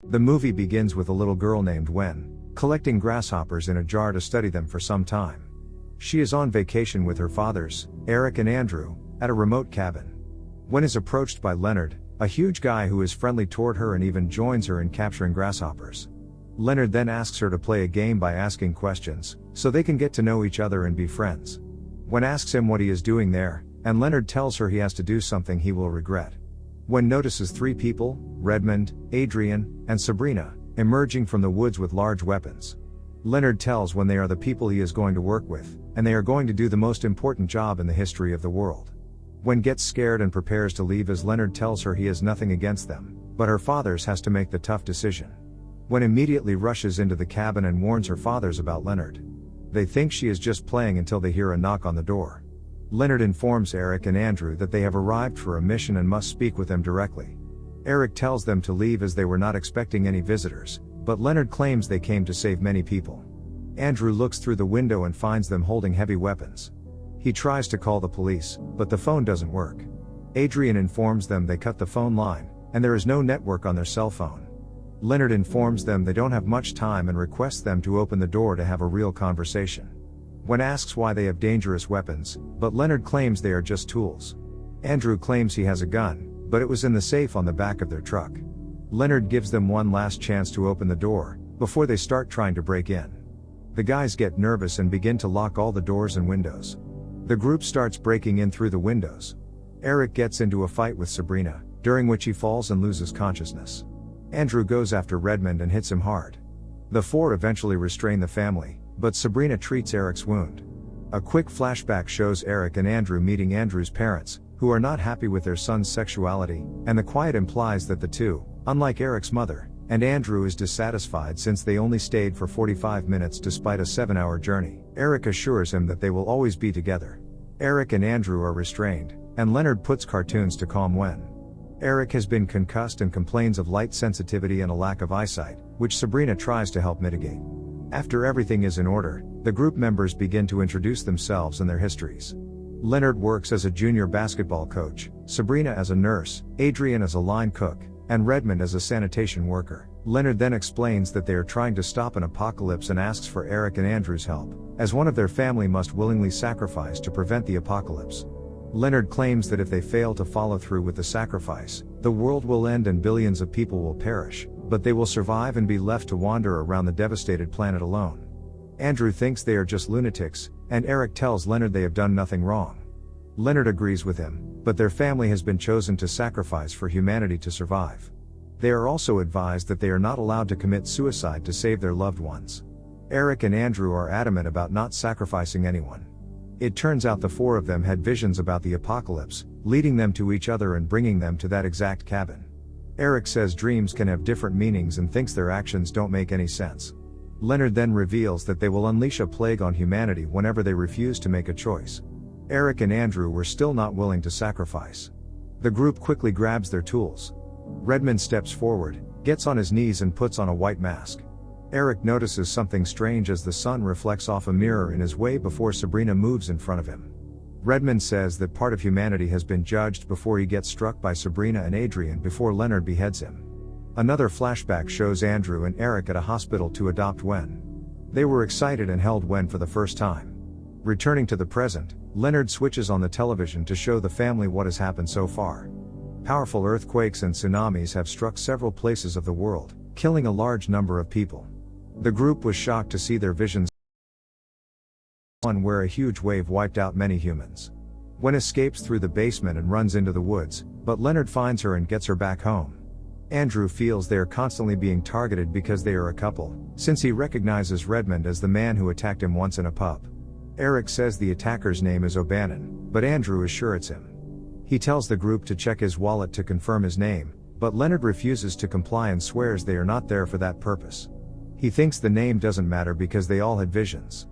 The movie begins with a little girl named Wen, collecting grasshoppers in a jar to study them for some time. She is on vacation with her fathers, Eric and Andrew, at a remote cabin. Wen is approached by Leonard, a huge guy who is friendly toward her and even joins her in capturing grasshoppers. Leonard then asks her to play a game by asking questions, so they can get to know each other and be friends. Wen asks him what he is doing there, and Leonard tells her he has to do something he will regret. Wen notices three people, Redmond, Adrian, and Sabrina, emerging from the woods with large weapons. Leonard tells Wen they are the people he is going to work with, and they are going to do the most important job in the history of the world. Wen gets scared and prepares to leave as Leonard tells her he has nothing against them, but her fathers has to make the tough decision. Wen immediately rushes into the cabin and warns her fathers about Leonard. They think she is just playing until they hear a knock on the door. Leonard informs Eric and Andrew that they have arrived for a mission and must speak with them directly. Eric tells them to leave as they were not expecting any visitors, but Leonard claims they came to save many people. Andrew looks through the window and finds them holding heavy weapons. He tries to call the police, but the phone doesn't work. Adrian informs them they cut the phone line, and there is no network on their cell phone. Leonard informs them they don't have much time and requests them to open the door to have a real conversation. Wen asks why they have dangerous weapons, but Leonard claims they are just tools. Andrew claims he has a gun, but it was in the safe on the back of their truck. Leonard gives them one last chance to open the door, before they start trying to break in. The guys get nervous and begin to lock all the doors and windows. The group starts breaking in through the windows. Eric gets into a fight with Sabrina, during which he falls and loses consciousness. Andrew goes after Redmond and hits him hard. The four eventually restrain the family, but Sabrina treats Eric's wound. A quick flashback shows Eric and Andrew meeting Andrew's parents, who are not happy with their son's sexuality, and the quiet implies that the two, unlike Eric's mother, and Andrew is dissatisfied since they only stayed for 45 minutes despite a 7-hour journey. Eric assures him that they will always be together. Eric and Andrew are restrained, and Leonard puts cartoons to calm Wen. Eric has been concussed and complains of light sensitivity and a lack of eyesight, which Sabrina tries to help mitigate. After everything is in order, the group members begin to introduce themselves and their histories. Leonard works as a junior basketball coach, Sabrina as a nurse, Adrian as a line cook, and Redmond as a sanitation worker. Leonard then explains that they are trying to stop an apocalypse and asks for Eric and Andrew's help, as one of their family must willingly sacrifice to prevent the apocalypse. Leonard claims that if they fail to follow through with the sacrifice, the world will end and billions of people will perish, but they will survive and be left to wander around the devastated planet alone. Andrew thinks they are just lunatics, and Eric tells Leonard they have done nothing wrong. Leonard agrees with him, but their family has been chosen to sacrifice for humanity to survive. They are also advised that they are not allowed to commit suicide to save their loved ones. Eric and Andrew are adamant about not sacrificing anyone. It turns out the four of them had visions about the apocalypse, leading them to each other and bringing them to that exact cabin. Eric says dreams can have different meanings and thinks their actions don't make any sense. Leonard then reveals that they will unleash a plague on humanity whenever they refuse to make a choice. Eric and Andrew were still not willing to sacrifice. The group quickly grabs their tools. Redmond steps forward, gets on his knees and puts on a white mask. Eric notices something strange as the sun reflects off a mirror in his way before Sabrina moves in front of him. Redmond says that part of humanity has been judged before he gets struck by Sabrina and Adrian before Leonard beheads him. Another flashback shows Andrew and Eric at a hospital to adopt Wen. They were excited and held Wen for the first time. Returning to the present, Leonard switches on the television to show the family what has happened so far. Powerful earthquakes and tsunamis have struck several places of the world, killing a large number of people. The group was shocked to see their visions, one where a huge wave wiped out many humans. Wen escapes through the basement and runs into the woods, but Leonard finds her and gets her back home. Andrew feels they are constantly being targeted because they are a couple, since he recognizes Redmond as the man who attacked him once in a pub. Eric says the attacker's name is O'Bannon, but Andrew is sure it's him. He tells the group to check his wallet to confirm his name, but Leonard refuses to comply and swears they are not there for that purpose. He thinks the name doesn't matter because they all had visions.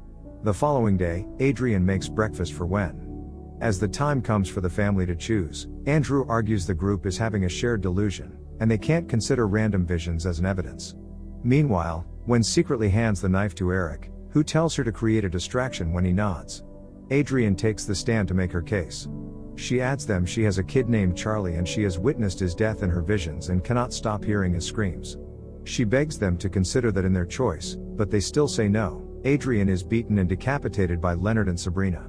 The following day, Adrian makes breakfast for Wen. As the time comes for the family to choose, Andrew argues the group is having a shared delusion, and they can't consider random visions as an evidence. Meanwhile, Wen secretly hands the knife to Eric, who tells her to create a distraction when he nods. Adrian takes the stand to make her case. She adds them she has a kid named Charlie and she has witnessed his death in her visions and cannot stop hearing his screams. She begs them to consider that in their choice, but they still say no. Adrian is beaten and decapitated by Leonard and Sabrina.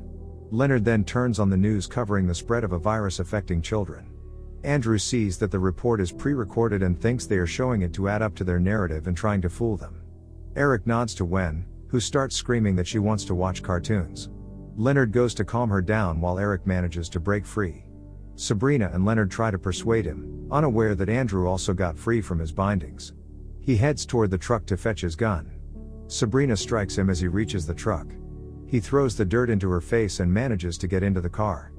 Leonard then turns on the news covering the spread of a virus affecting children. Andrew sees that the report is pre-recorded and thinks they are showing it to add up to their narrative and trying to fool them. Eric nods to Wen, who starts screaming that she wants to watch cartoons. Leonard goes to calm her down while Eric manages to break free. Sabrina and Leonard try to persuade him, unaware that Andrew also got free from his bindings. He heads toward the truck to fetch his gun. Sabrina strikes him as he reaches the truck. He throws the dirt into her face and manages to get into the car.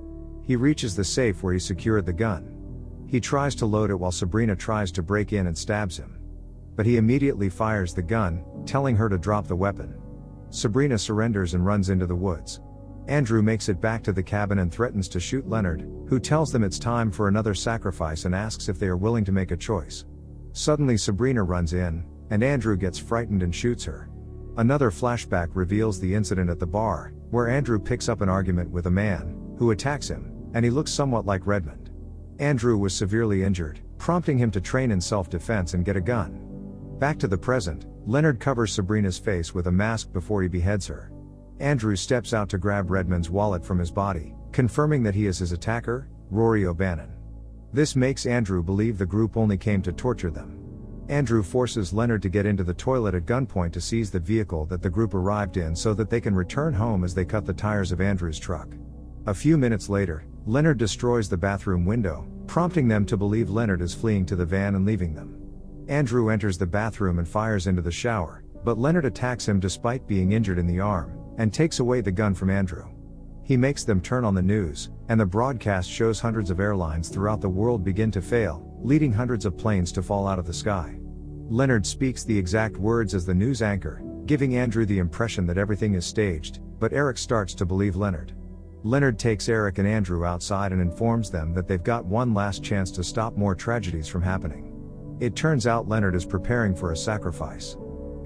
He reaches the safe where he secured the gun. He tries to load it while Sabrina tries to break in and stabs him. But he immediately fires the gun, telling her to drop the weapon. Sabrina surrenders and runs into the woods. Andrew makes it back to the cabin and threatens to shoot Leonard, who tells them it's time for another sacrifice and asks if they are willing to make a choice. Suddenly Sabrina runs in, and Andrew gets frightened and shoots her. Another flashback reveals the incident at the bar, where Andrew picks up an argument with a man, who attacks him, and he looks somewhat like Redmond. Andrew was severely injured, prompting him to train in self-defense and get a gun. Back to the present, Leonard covers Sabrina's face with a mask before he beheads her. Andrew steps out to grab Redmond's wallet from his body, confirming that he is his attacker, Rory O'Bannon. This makes Andrew believe the group only came to torture them. Andrew forces Leonard to get into the toilet at gunpoint to seize the vehicle that the group arrived in so that they can return home as they cut the tires of Andrew's truck. A few minutes later, Leonard destroys the bathroom window, prompting them to believe Leonard is fleeing to the van and leaving them. Andrew enters the bathroom and fires into the shower, but Leonard attacks him despite being injured in the arm, and takes away the gun from Andrew. He makes them turn on the news, and the broadcast shows hundreds of airlines throughout the world begin to fail, leading hundreds of planes to fall out of the sky. Leonard speaks the exact words as the news anchor, giving Andrew the impression that everything is staged, but Eric starts to believe Leonard. Leonard takes Eric and Andrew outside and informs them that they've got one last chance to stop more tragedies from happening. It turns out Leonard is preparing for a sacrifice.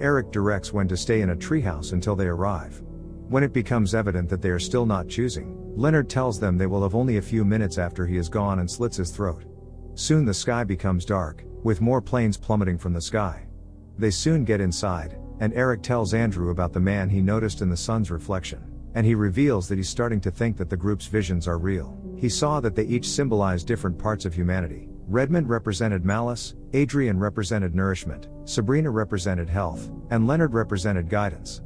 Eric directs when to stay in a treehouse until they arrive. When it becomes evident that they are still not choosing, Leonard tells them they will have only a few minutes after he is gone and slits his throat. Soon the sky becomes dark, with more planes plummeting from the sky. They soon get inside, and Eric tells Andrew about the man he noticed in the sun's reflection, and he reveals that he's starting to think that the group's visions are real. He saw that they each symbolize different parts of humanity. Redmond represented malice, Adrian represented nourishment, Sabrina represented health, and Leonard represented guidance.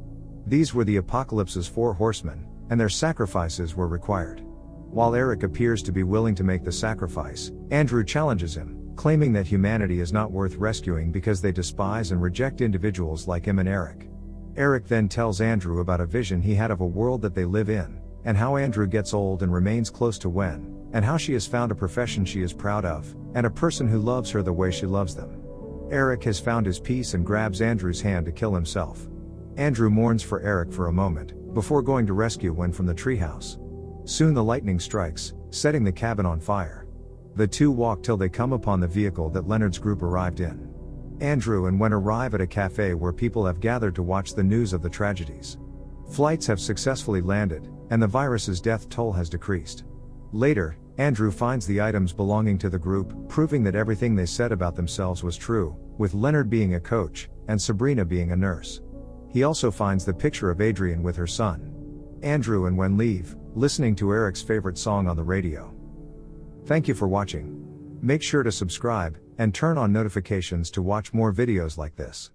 These were the apocalypse's 4 horsemen, and their sacrifices were required. While Eric appears to be willing to make the sacrifice, Andrew challenges him, claiming that humanity is not worth rescuing because they despise and reject individuals like him and Eric. Eric then tells Andrew about a vision he had of a world that they live in, and how Andrew gets old and remains close to Wen, and how she has found a profession she is proud of, and a person who loves her the way she loves them. Eric has found his peace and grabs Andrew's hand to kill himself. Andrew mourns for Eric for a moment, before going to rescue Wen from the treehouse. Soon the lightning strikes, setting the cabin on fire. The two walk till they come upon the vehicle that Leonard's group arrived in. Andrew and Wen arrive at a cafe where people have gathered to watch the news of the tragedies. Flights have successfully landed, and the virus's death toll has decreased. Later, Andrew finds the items belonging to the group, proving that everything they said about themselves was true, with Leonard being a coach, and Sabrina being a nurse. He also finds the picture of Adrian with her son. Andrew and Wen leave, listening to Eric's favorite song on the radio. Thank you for watching. Make sure to subscribe, and turn on notifications to watch more videos like this.